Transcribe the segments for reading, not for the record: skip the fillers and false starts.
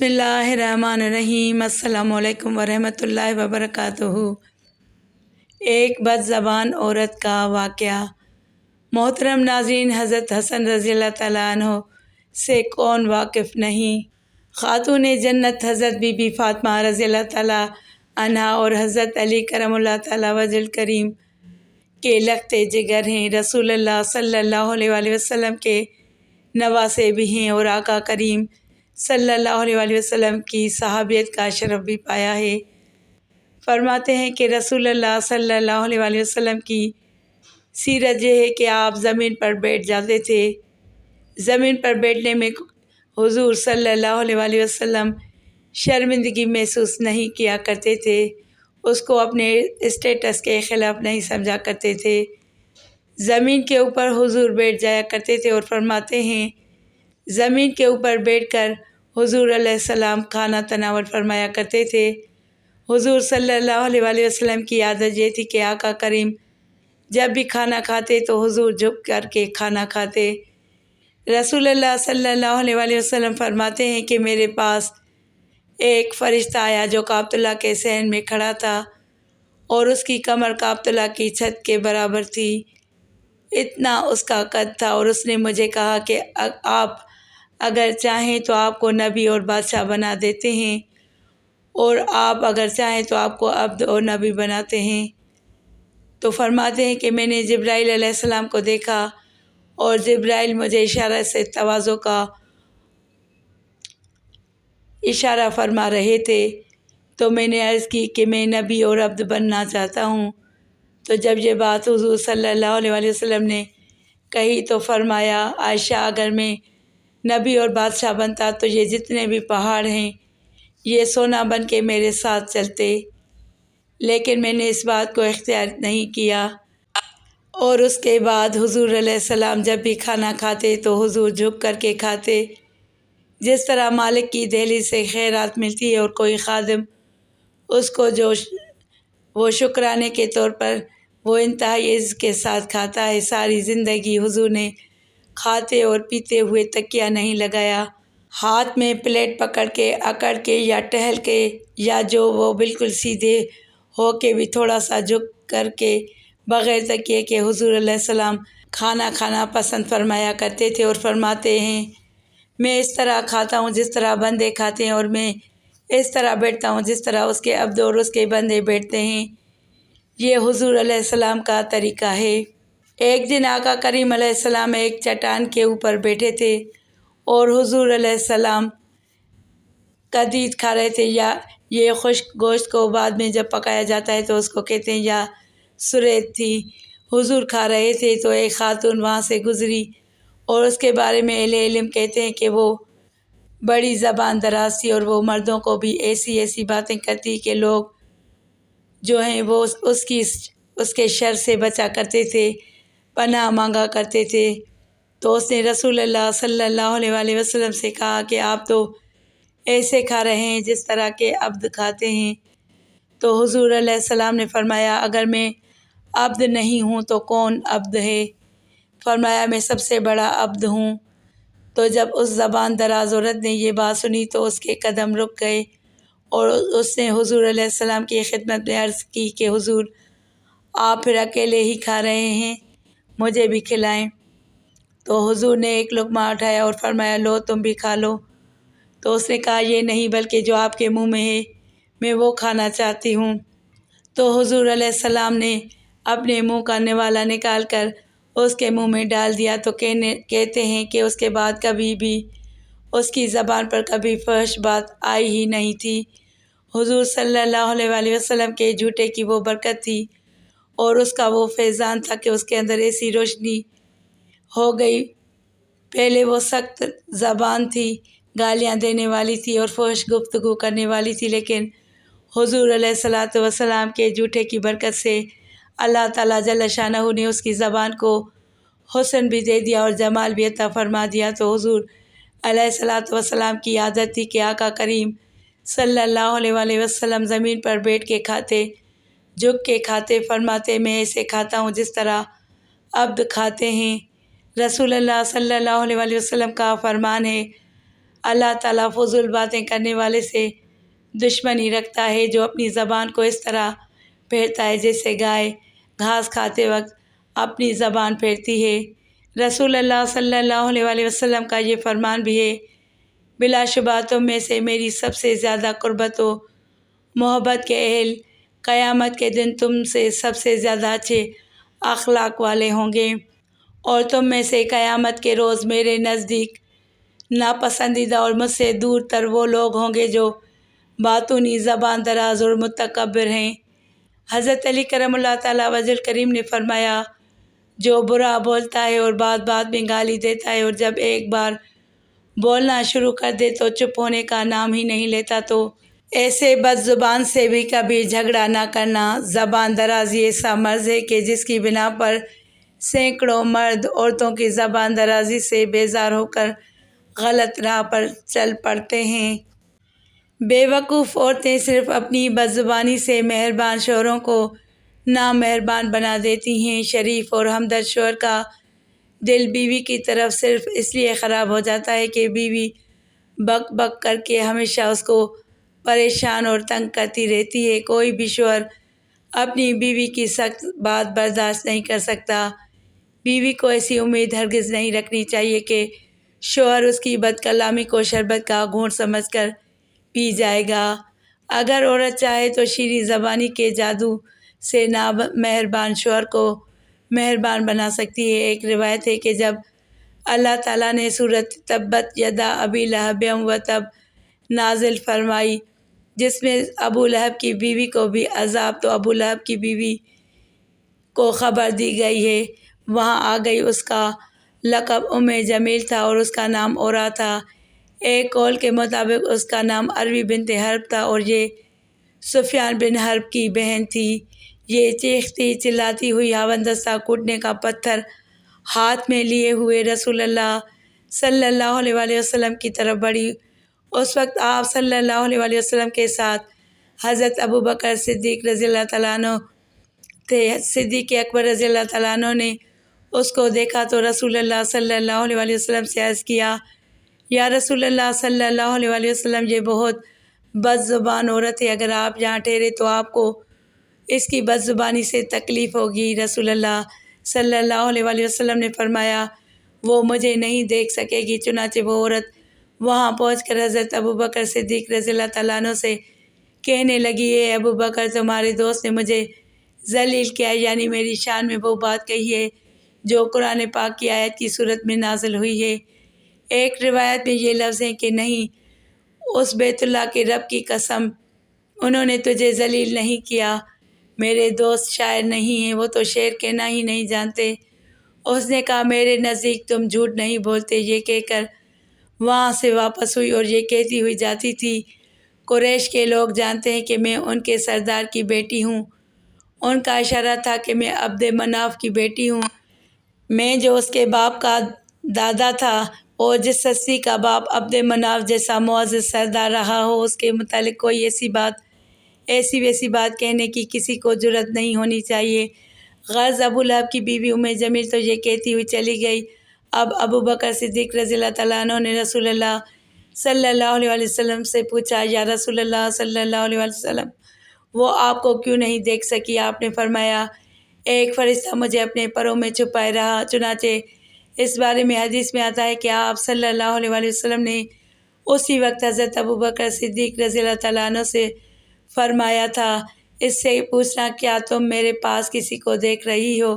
بسم اللہ الرحمن الرحیم۔ السلام علیکم ورحمۃ اللہ وبرکاتہ۔ ایک بد زبان عورت کا واقعہ۔ محترم ناظرین، حضرت حسن رضی اللہ تعالیٰ عنہ سے کون واقف نہیں؟ خاتون جنت حضرت بی بی فاطمہ رضی اللہ تعالیٰ عنہا اور حضرت علی کرم اللہ تعالیٰ وجہ الکریم کے لخت جگر ہیں، رسول اللہ صلی اللہ علیہ وآلہ وسلم کے نواسے بھی ہیں اور آقا کریم صلی اللہ علیہ وآلہ وسلم کی صحابیت کا شرف بھی پایا ہے۔ فرماتے ہیں کہ رسول اللہ صلی اللہ علیہ وآلہ وسلم کی سیرت یہ ہے کہ آپ زمین پر بیٹھ جاتے تھے۔ زمین پر بیٹھنے میں حضور صلی اللہ علیہ وآلہ وسلم شرمندگی محسوس نہیں کیا کرتے تھے، اس کو اپنے اسٹیٹس کے خلاف نہیں سمجھا کرتے تھے۔ زمین کے اوپر حضور بیٹھ جایا کرتے تھے اور فرماتے ہیں زمین کے اوپر بیٹھ کر حضور علیہ السلام کھانا تناول فرمایا کرتے تھے۔ حضور صلی اللہ علیہ وآلہ وسلم کی عادت یہ تھی کہ آقا کریم جب بھی کھانا کھاتے تو حضور جھک کر کے کھانا کھاتے۔ رسول اللہ صلی اللہ علیہ وآلہ وسلم فرماتے ہیں کہ میرے پاس ایک فرشتہ آیا جو کعبۃ اللہ کے صحن میں کھڑا تھا اور اس کی کمر کعبۃ اللہ کی چھت کے برابر تھی، اتنا اس کا قد تھا، اور اس نے مجھے کہا کہ آپ اگر چاہیں تو آپ کو نبی اور بادشاہ بنا دیتے ہیں، اور آپ اگر چاہیں تو آپ کو عبد اور نبی بناتے ہیں۔ تو فرماتے ہیں کہ میں نے جبرائیل علیہ السلام کو دیکھا اور جبرائیل مجھے اشارہ سے تواضع کا اشارہ فرما رہے تھے، تو میں نے عرض کی کہ میں نبی اور عبد بننا چاہتا ہوں۔ تو جب یہ بات حضور صلی اللہ علیہ وآلہ وسلم نے کہی تو فرمایا عائشہ اگر میں نبی اور بادشاہ بنتا تو یہ جتنے بھی پہاڑ ہیں یہ سونا بن کے میرے ساتھ چلتے، لیکن میں نے اس بات کو اختیار نہیں کیا۔ اور اس کے بعد حضور علیہ السلام جب بھی کھانا کھاتے تو حضور جھک کر کے کھاتے، جس طرح مالک کی دہلیز سے خیرات ملتی ہے اور کوئی خادم اس کو جو وہ شکرانے کے طور پر وہ انتہائی عزت کے ساتھ کھاتا ہے۔ ساری زندگی حضور نے کھاتے اور پیتے ہوئے تکیہ نہیں لگایا، ہاتھ میں پلیٹ پکڑ کے اکڑ کے یا ٹہل کے یا جو وہ بالکل سیدھے ہو کے بھی تھوڑا سا جھک کر کے بغیر تکیے کے حضور علیہ السلام کھانا کھانا پسند فرمایا کرتے تھے، اور فرماتے ہیں میں اس طرح کھاتا ہوں جس طرح بندے کھاتے ہیں، اور میں اس طرح بیٹھتا ہوں جس طرح اس کے عبد اور اس کے بندے بیٹھتے ہیں۔ یہ حضور علیہ السلام کا طریقہ ہے۔ ایک دن آقا کریم علیہ السلام ایک چٹان کے اوپر بیٹھے تھے اور حضور علیہ السلام قدید کھا رہے تھے، یا یہ خشک گوشت کو بعد میں جب پکایا جاتا ہے تو اس کو کہتے ہیں، یا سریت تھی۔ حضور کھا رہے تھے تو ایک خاتون وہاں سے گزری اور اس کے بارے میں اہل علم کہتے ہیں کہ وہ بڑی زبان دراز تھی اور وہ مردوں کو بھی ایسی ایسی باتیں کرتی کہ لوگ جو ہیں وہ اس کے شر سے بچا کرتے تھے، پناہ مانگا کرتے تھے۔ تو اس نے رسول اللہ صلی اللہ علیہ وآلہ وسلم سے کہا کہ آپ تو ایسے کھا رہے ہیں جس طرح کے عبد کھاتے ہیں۔ تو حضور علیہ السلام نے فرمایا اگر میں عبد نہیں ہوں تو کون عبد ہے؟ فرمایا میں سب سے بڑا عبد ہوں۔ تو جب اس زبان دراز عورت نے یہ بات سنی تو اس کے قدم رک گئے اور اس نے حضور علیہ السلام کی خدمت میں عرض کی کہ حضور آپ پھر اکیلے ہی کھا رہے ہیں، مجھے بھی کھلائیں۔ تو حضور نے ایک لقمہ اٹھایا اور فرمایا لو تم بھی کھا لو۔ تو اس نے کہا یہ نہیں، بلکہ جو آپ کے منہ میں ہے میں وہ کھانا چاہتی ہوں۔ تو حضور علیہ السلام نے اپنے منہ کا نوالا نکال کر اس کے منہ میں ڈال دیا۔ تو کہتے ہیں کہ اس کے بعد کبھی بھی اس کی زبان پر کبھی فحش بات آئی ہی نہیں تھی۔ حضور صلی اللہ علیہ وآلہ وسلم کے جھوٹے کی وہ برکت تھی اور اس کا وہ فیضان تھا کہ اس کے اندر ایسی روشنی ہو گئی۔ پہلے وہ سخت زبان تھی، گالیاں دینے والی تھی اور فحش گفتگو کرنے والی تھی، لیکن حضور علیہ الصلاۃ والسلام کے جھوٹے کی برکت سے اللہ تعالیٰ جل شانہ نے اس کی زبان کو حسن بھی دے دیا اور جمال بھی عطا فرما دیا۔ تو حضور علیہ الصلاۃ والسلام کی عادت تھی کہ آقا کریم صلی اللہ علیہ وآلہ وسلم زمین پر بیٹھ کے کھاتے، جھک کے کھاتے۔ فرماتے میں ایسے کھاتا ہوں جس طرح عبد کھاتے ہیں۔ رسول اللہ صلی اللہ علیہ وآلہ وسلم کا فرمان ہے اللہ تعالیٰ فضول باتیں کرنے والے سے دشمنی رکھتا ہے جو اپنی زبان کو اس طرح پھیرتا ہے جیسے گائے گھاس کھاتے وقت اپنی زبان پھیرتی ہے۔ رسول اللہ صلی اللہ علیہ وسلم کا یہ فرمان بھی ہے، بلا شبہ تم میں سے میری سب سے زیادہ قربت و محبت کے اہل قیامت کے دن تم سے سب سے زیادہ اچھے اخلاق والے ہوں گے، اور تم میں سے قیامت کے روز میرے نزدیک ناپسندیدہ اور مجھ سے دور تر وہ لوگ ہوں گے جو باطنی زبان دراز اور متکبر ہیں۔ حضرت علی کرم اللہ تعالیٰ وجہ کریم نے فرمایا، جو برا بولتا ہے اور بات بات میں گالی دیتا ہے اور جب ایک بار بولنا شروع کر دے تو چپ ہونے کا نام ہی نہیں لیتا، تو ایسے بد زبان سے بھی کبھی جھگڑا نہ کرنا۔ زبان درازی ایسا مرض ہے کہ جس کی بنا پر سینکڑوں مرد عورتوں کی زبان درازی سے بیزار ہو کر غلط راہ پر چل پڑتے ہیں۔ بے وقوف عورتیں صرف اپنی بد زبانی سے مہربان شوہروں کو نامہربان بنا دیتی ہیں۔ شریف اور ہمدرد شوہر کا دل بیوی کی طرف صرف اس لیے خراب ہو جاتا ہے کہ بیوی بک بک کر کے ہمیشہ اس کو پریشان اور تنگ کرتی رہتی ہے۔ کوئی بھی شوہر اپنی بیوی کی سخت بات برداشت نہیں کر سکتا۔ بیوی کو ایسی امید ہرگز نہیں رکھنی چاہیے کہ شوہر اس کی بد کلامی کو شربت کا گھونٹ سمجھ کر پی جائے گا۔ اگر عورت چاہے تو شیریں زبانی کے جادو سے نامہربان شوہر کو مہربان بنا سکتی ہے۔ ایک روایت ہے کہ جب اللہ تعالیٰ نے سورۃ تبت یدا ابی لہب وتب نازل فرمائی، جس میں ابو لہب کی بیوی کو بھی عذاب تو ابو لہب کی بیوی کو خبر دی گئی ہے، وہاں آ گئی۔ اس کا لقب جمیل تھا اور اس کا نام اورا تھا۔ ایک قول کے مطابق اس کا نام عروی بنت حرب تھا اور یہ سفیان بن حرب کی بہن تھی۔ یہ چیختی چلاتی ہوئی ہاوندستہ کوٹنے کا پتھر ہاتھ میں لیے ہوئے رسول اللہ صلی اللہ علیہ وسلم کی طرف بڑھی۔ اس وقت آپ صلی اللہ علیہ وسلم کے ساتھ حضرت ابوبکر صدیق رضی اللہ تعالیٰ عنہ تھے۔ صدیق اکبر رضی اللہ تعالیٰ عنہ نے اس کو دیکھا تو رسول اللہ صلی اللہ علیہ وسلم سے عرض کیا، یا رسول اللہ صلی اللہ علیہ وسلم، یہ بہت بد زبان عورت ہے، اگر آپ یہاں ٹھہرے تو آپ کو اس کی بد زبانی سے تکلیف ہوگی۔ رسول اللہ صلی اللہ علیہ وسلم نے فرمایا، وہ مجھے نہیں دیکھ سکے گی۔ چنانچہ وہ عورت وہاں پہنچ کر حضرت ابوبکر صدیق رضی اللہ تعالیٰ عنہ سے کہنے لگی، اے ابوبکر، تمہارے دوست نے مجھے ذلیل کیا، یعنی میری شان میں وہ بات کہی ہے جو قرآن پاک کی آیت کی صورت میں نازل ہوئی ہے۔ ایک روایت میں یہ لفظ ہیں کہ نہیں، اس بیت اللہ کے رب کی قسم، انہوں نے تجھے ذلیل نہیں کیا۔ میرے دوست شاعر نہیں ہیں، وہ تو شعر کہنا ہی نہیں جانتے۔ اس نے کہا، میرے نزدیک تم جھوٹ نہیں بولتے۔ یہ کہہ کر وہاں سے واپس ہوئی اور یہ کہتی ہوئی جاتی تھی، قریش کے لوگ جانتے ہیں کہ میں ان کے سردار کی بیٹی ہوں۔ ان کا اشارہ تھا کہ میں عبد مناف کی بیٹی ہوں، میں جو اس کے باپ کا دادا تھا، اور جس ہستی کا باپ عبد مناف جیسا معزز سردار رہا ہو، اس کے متعلق کوئی ایسی ویسی بات کہنے کی کسی کو جرأت نہیں ہونی چاہیے۔ غرض ابو لہب کی بیوی جمیل تو یہ کہتی ہوئی چلی گئی۔ اب ابوبکر صدیق رضی اللہ تعالیٰ عنہ نے رسول اللہ صلی اللہ علیہ وسلم سے پوچھا، یا رسول اللہ صلی اللہ علیہ وسلم، وہ آپ کو کیوں نہیں دیکھ سکی؟ آپ نے فرمایا، ایک فرشتہ مجھے اپنے پروں میں چھپائے رہا۔ چنانچہ اس بارے میں حدیث میں آتا ہے کہ آپ صلی اللہ علیہ وسلم نے اسی وقت حضرت ابوبکر صدیق رضی اللہ تعالیٰ عنہ سے فرمایا تھا، اس سے پوچھنا کیا تم میرے پاس کسی کو دیکھ رہی ہو؟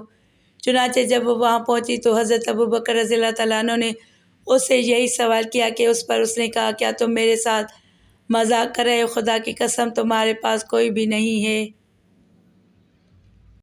چنانچہ جب وہ وہاں پہنچی تو حضرت ابوبکر رضی اللہ تعالیٰ عنہ نے اس سے یہی سوال کیا کہ اس پر اس نے کہا، کیا تم میرے ساتھ مذاق کر رہے ہو؟ خدا کی قسم تمہارے پاس کوئی بھی نہیں ہے۔